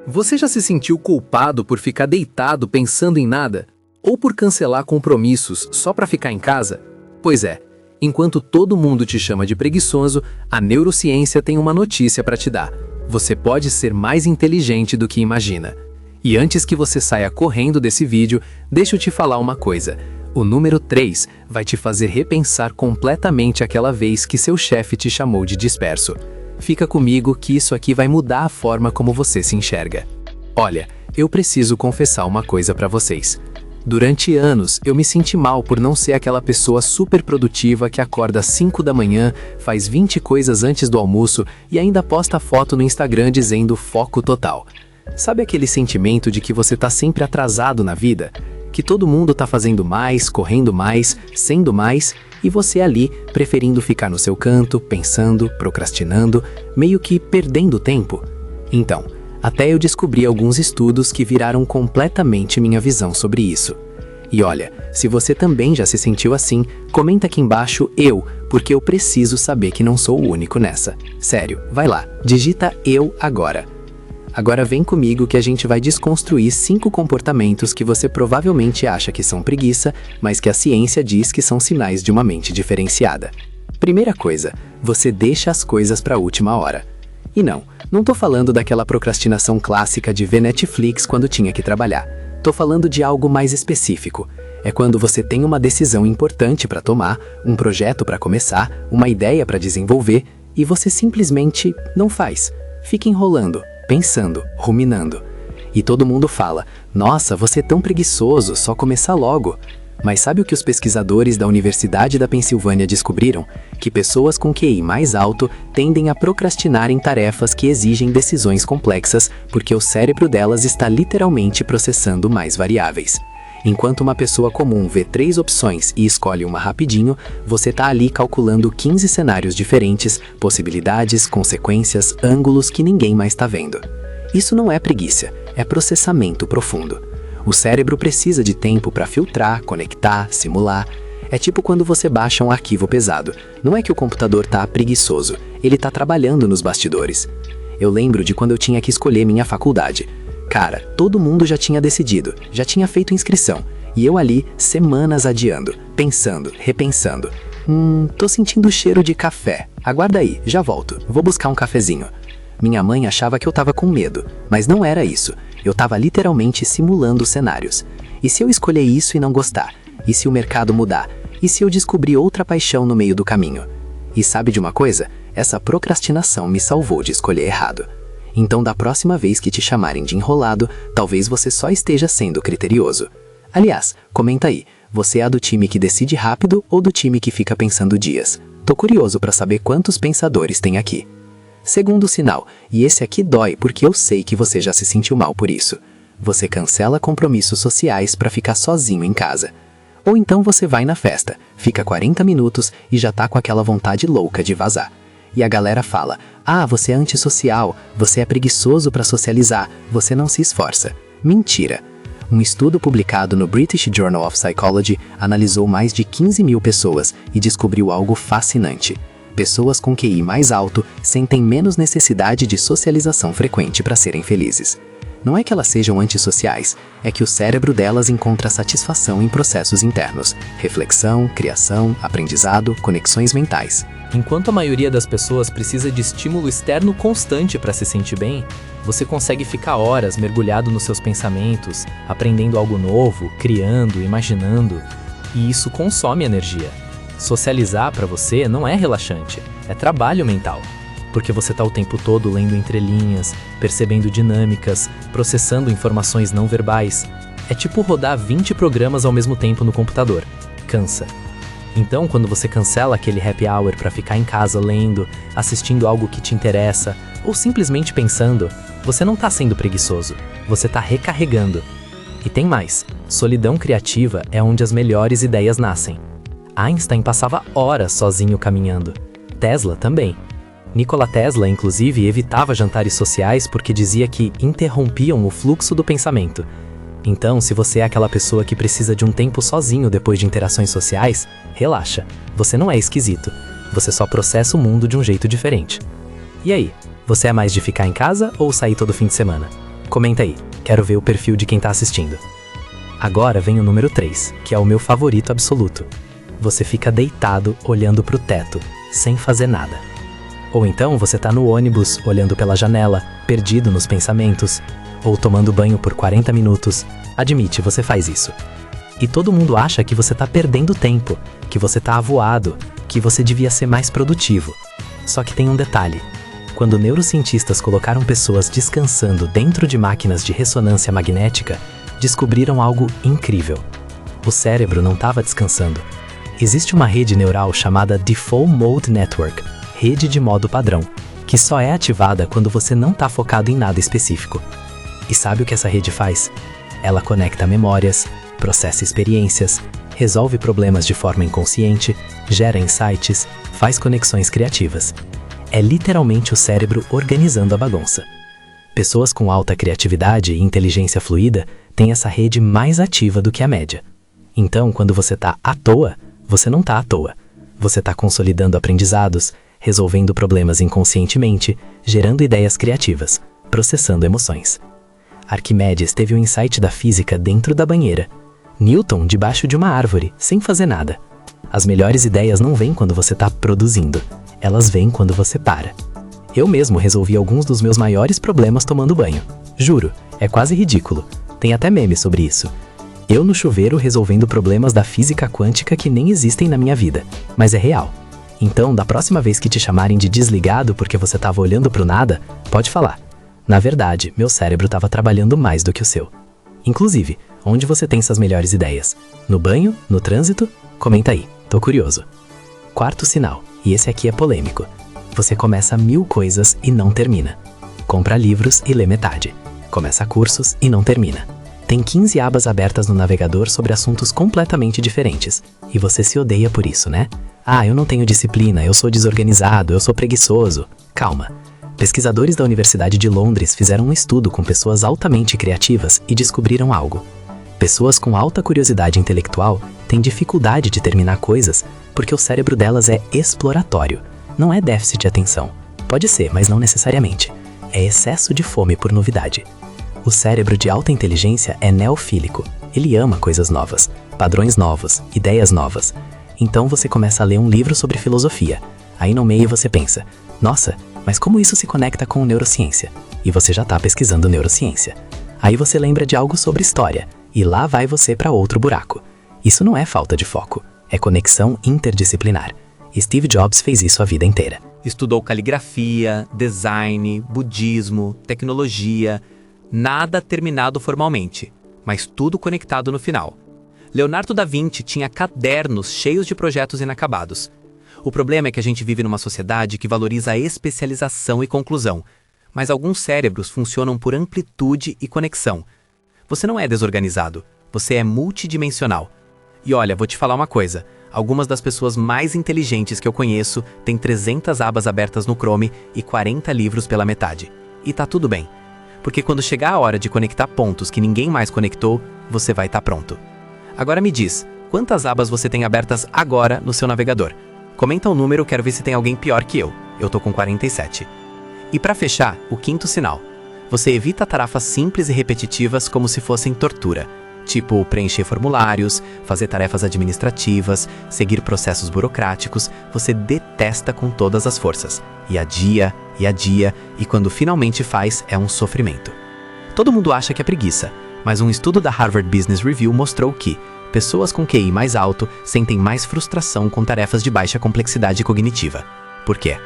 Você já se sentiu culpado por ficar deitado pensando em nada? Ou por cancelar compromissos só para ficar em casa? Pois é, enquanto todo mundo te chama de preguiçoso, a neurociência tem uma notícia para te dar. Você pode ser mais inteligente do que imagina. E antes que você saia correndo desse vídeo, deixa eu te falar uma coisa. O número 3 vai te fazer repensar completamente aquela vez que seu chefe te chamou de disperso. Fica comigo que isso aqui vai mudar a forma como você se enxerga. Olha, eu preciso confessar uma coisa para vocês. Durante anos, eu me senti mal por não ser aquela pessoa super produtiva que acorda às 5 da manhã, faz 20 coisas antes do almoço e ainda posta foto no Instagram dizendo foco total. Sabe aquele sentimento de que você tá sempre atrasado na vida? Que todo mundo tá fazendo mais, correndo mais, sendo mais, e você ali preferindo ficar no seu canto, pensando, procrastinando, meio que perdendo tempo? Então, até eu descobri alguns estudos que viraram completamente minha visão sobre isso. E olha, se você também já se sentiu assim, comenta aqui embaixo porque eu preciso saber que não sou o único nessa. Sério, vai lá, digita eu agora. Agora vem comigo que a gente vai desconstruir 5 comportamentos que você provavelmente acha que são preguiça, mas que a ciência diz que são sinais de uma mente diferenciada. Primeira coisa, você deixa as coisas para a última hora. E não tô falando daquela procrastinação clássica de ver Netflix quando tinha que trabalhar. Tô falando de algo mais específico. É quando você tem uma decisão importante para tomar, um projeto para começar, uma ideia para desenvolver, e você simplesmente não faz. Fica enrolando, pensando, ruminando. E todo mundo fala, nossa, você é tão preguiçoso, só começar logo. Mas sabe o que os pesquisadores da Universidade da Pensilvânia descobriram? Que pessoas com QI mais alto tendem a procrastinar em tarefas que exigem decisões complexas, porque o cérebro delas está literalmente processando mais variáveis. Enquanto uma pessoa comum vê 3 opções e escolhe uma rapidinho, você tá ali calculando 15 cenários diferentes, possibilidades, consequências, ângulos que ninguém mais está vendo. Isso não é preguiça, é processamento profundo. O cérebro precisa de tempo para filtrar, conectar, simular. É tipo quando você baixa um arquivo pesado. Não é que o computador tá preguiçoso, ele tá trabalhando nos bastidores. Eu lembro de quando eu tinha que escolher minha faculdade. Cara, todo mundo já tinha decidido, já tinha feito inscrição, e eu ali, semanas adiando, pensando, repensando. Tô sentindo o cheiro de café. Aguarda aí, já volto, vou buscar um cafezinho. Minha mãe achava que eu tava com medo, mas não era isso. Eu tava literalmente simulando cenários. E se eu escolher isso e não gostar? E se o mercado mudar? E se eu descobrir outra paixão no meio do caminho? E sabe de uma coisa? Essa procrastinação me salvou de escolher errado. Então, da próxima vez que te chamarem de enrolado, talvez você só esteja sendo criterioso. Aliás, comenta aí, você é do time que decide rápido ou do time que fica pensando dias? Tô curioso para saber quantos pensadores tem aqui. Segundo sinal, e esse aqui dói porque eu sei que você já se sentiu mal por isso. Você cancela compromissos sociais para ficar sozinho em casa. Ou então você vai na festa, fica 40 minutos e já tá com aquela vontade louca de vazar. E a galera fala, você é antissocial, você é preguiçoso para socializar, você não se esforça. Mentira! Um estudo publicado no British Journal of Psychology analisou mais de 15 mil pessoas e descobriu algo fascinante. Pessoas com QI mais alto sentem menos necessidade de socialização frequente para serem felizes. Não é que elas sejam antissociais, é que o cérebro delas encontra satisfação em processos internos, reflexão, criação, aprendizado, conexões mentais. Enquanto a maioria das pessoas precisa de estímulo externo constante para se sentir bem, você consegue ficar horas mergulhado nos seus pensamentos, aprendendo algo novo, criando, imaginando, e isso consome energia. Socializar para você não é relaxante, é trabalho mental, porque você está o tempo todo lendo entrelinhas, percebendo dinâmicas, processando informações não verbais. É tipo rodar 20 programas ao mesmo tempo no computador. Cansa. Então, quando você cancela aquele happy hour para ficar em casa lendo, assistindo algo que te interessa, ou simplesmente pensando, você não está sendo preguiçoso, você está recarregando. E tem mais, solidão criativa é onde as melhores ideias nascem. Einstein passava horas sozinho caminhando. Tesla também. Nikola Tesla, inclusive, evitava jantares sociais porque dizia que interrompiam o fluxo do pensamento. Então, se você é aquela pessoa que precisa de um tempo sozinho depois de interações sociais, relaxa, você não é esquisito. Você só processa o mundo de um jeito diferente. E aí, você é mais de ficar em casa ou sair todo fim de semana? Comenta aí, quero ver o perfil de quem tá assistindo. Agora vem o número 3, que é o meu favorito absoluto. Você fica deitado olhando pro teto, sem fazer nada. Ou então você tá no ônibus olhando pela janela, perdido nos pensamentos, ou tomando banho por 40 minutos. Admite, você faz isso. E todo mundo acha que você tá perdendo tempo, que você tá avoado, que você devia ser mais produtivo. Só que tem um detalhe. Quando neurocientistas colocaram pessoas descansando dentro de máquinas de ressonância magnética, descobriram algo incrível. O cérebro não estava descansando. Existe uma rede neural chamada Default Mode Network, rede de modo padrão, que só é ativada quando você não está focado em nada específico. E sabe o que essa rede faz? Ela conecta memórias, processa experiências, resolve problemas de forma inconsciente, gera insights, faz conexões criativas. É literalmente o cérebro organizando a bagunça. Pessoas com alta criatividade e inteligência fluida têm essa rede mais ativa do que a média. Então, quando você está à toa, você não está à toa. Você está consolidando aprendizados, resolvendo problemas inconscientemente, gerando ideias criativas, processando emoções. Arquimedes teve o insight da física dentro da banheira. Newton debaixo de uma árvore, sem fazer nada. As melhores ideias não vêm quando você está produzindo. Elas vêm quando você para. Eu mesmo resolvi alguns dos meus maiores problemas tomando banho. Juro, é quase ridículo. Tem até meme sobre isso. Eu no chuveiro resolvendo problemas da física quântica que nem existem na minha vida, mas é real. Então, da próxima vez que te chamarem de desligado porque você estava olhando pro nada, pode falar. Na verdade, meu cérebro estava trabalhando mais do que o seu. Inclusive, onde você tem essas melhores ideias? No banho? No trânsito? Comenta aí, tô curioso. Quarto sinal, e esse aqui é polêmico. Você começa 1000 coisas e não termina. Compra livros e lê metade. Começa cursos e não termina. Tem 15 abas abertas no navegador sobre assuntos completamente diferentes. E você se odeia por isso, né? Ah, eu não tenho disciplina, eu sou desorganizado, eu sou preguiçoso. Calma. Pesquisadores da Universidade de Londres fizeram um estudo com pessoas altamente criativas e descobriram algo. Pessoas com alta curiosidade intelectual têm dificuldade de terminar coisas porque o cérebro delas é exploratório. Não é déficit de atenção. Pode ser, mas não necessariamente. É excesso de fome por novidade. O cérebro de alta inteligência é neofílico. Ele ama coisas novas, padrões novos, ideias novas. Então você começa a ler um livro sobre filosofia. Aí no meio você pensa, nossa, mas como isso se conecta com neurociência? E você já está pesquisando neurociência. Aí você lembra de algo sobre história, e lá vai você para outro buraco. Isso não é falta de foco, é conexão interdisciplinar. Steve Jobs fez isso a vida inteira. Estudou caligrafia, design, budismo, tecnologia, nada terminado formalmente, mas tudo conectado no final. Leonardo da Vinci tinha cadernos cheios de projetos inacabados. O problema é que a gente vive numa sociedade que valoriza a especialização e conclusão, mas alguns cérebros funcionam por amplitude e conexão. Você não é desorganizado, você é multidimensional. E olha, vou te falar uma coisa, algumas das pessoas mais inteligentes que eu conheço têm 300 abas abertas no Chrome e 40 livros pela metade. E tá tudo bem, porque quando chegar a hora de conectar pontos que ninguém mais conectou, você vai estar pronto. Agora me diz, quantas abas você tem abertas agora no seu navegador? Comenta o número, quero ver se tem alguém pior que eu. Eu tô com 47. E para fechar, o quinto sinal. Você evita tarefas simples e repetitivas como se fossem tortura. Tipo preencher formulários, fazer tarefas administrativas, seguir processos burocráticos. Você detesta com todas as forças. E adia, e quando finalmente faz, é um sofrimento. Todo mundo acha que é preguiça, mas um estudo da Harvard Business Review mostrou que pessoas com QI mais alto sentem mais frustração com tarefas de baixa complexidade cognitiva. Por quê?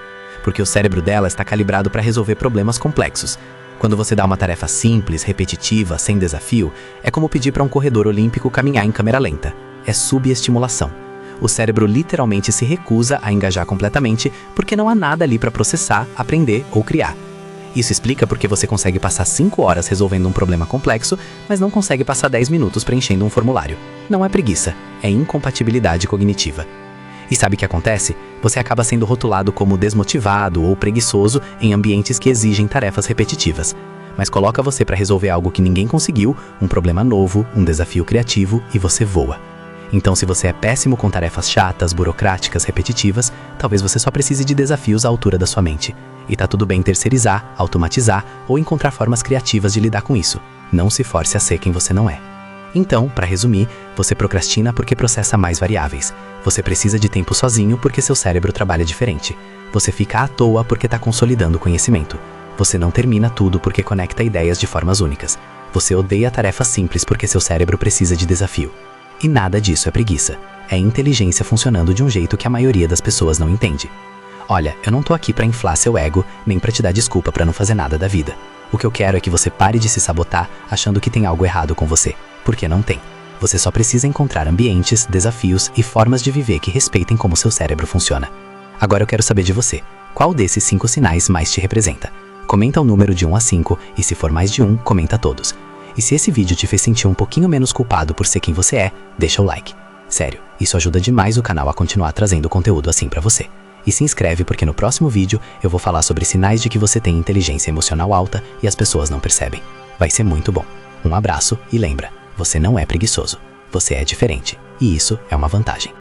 Porque o cérebro dela está calibrado para resolver problemas complexos. Quando você dá uma tarefa simples, repetitiva, sem desafio, é como pedir para um corredor olímpico caminhar em câmera lenta. É subestimulação. O cérebro literalmente se recusa a engajar completamente porque não há nada ali para processar, aprender ou criar. Isso explica porque você consegue passar 5 horas resolvendo um problema complexo, mas não consegue passar 10 minutos preenchendo um formulário. Não é preguiça, é incompatibilidade cognitiva. E sabe o que acontece? Você acaba sendo rotulado como desmotivado ou preguiçoso em ambientes que exigem tarefas repetitivas. Mas coloca você para resolver algo que ninguém conseguiu, um problema novo, um desafio criativo e você voa. Então, se você é péssimo com tarefas chatas, burocráticas, repetitivas, talvez você só precise de desafios à altura da sua mente. E tá tudo bem terceirizar, automatizar ou encontrar formas criativas de lidar com isso. Não se force a ser quem você não é. Então, para resumir, você procrastina porque processa mais variáveis. Você precisa de tempo sozinho porque seu cérebro trabalha diferente. Você fica à toa porque está consolidando conhecimento. Você não termina tudo porque conecta ideias de formas únicas. Você odeia tarefas simples porque seu cérebro precisa de desafio. E nada disso é preguiça. É inteligência funcionando de um jeito que a maioria das pessoas não entende. Olha, eu não tô aqui para inflar seu ego, nem para te dar desculpa para não fazer nada da vida. O que eu quero é que você pare de se sabotar achando que tem algo errado com você. Porque não tem. Você só precisa encontrar ambientes, desafios e formas de viver que respeitem como seu cérebro funciona. Agora eu quero saber de você. Qual desses 5 sinais mais te representa? Comenta o número de 1 a 5 e se for mais de 1, comenta todos. E se esse vídeo te fez sentir um pouquinho menos culpado por ser quem você é, deixa o like. Sério, isso ajuda demais o canal a continuar trazendo conteúdo assim pra você. E se inscreve porque no próximo vídeo eu vou falar sobre sinais de que você tem inteligência emocional alta e as pessoas não percebem. Vai ser muito bom. Um abraço e lembra, você não é preguiçoso. Você é diferente. E isso é uma vantagem.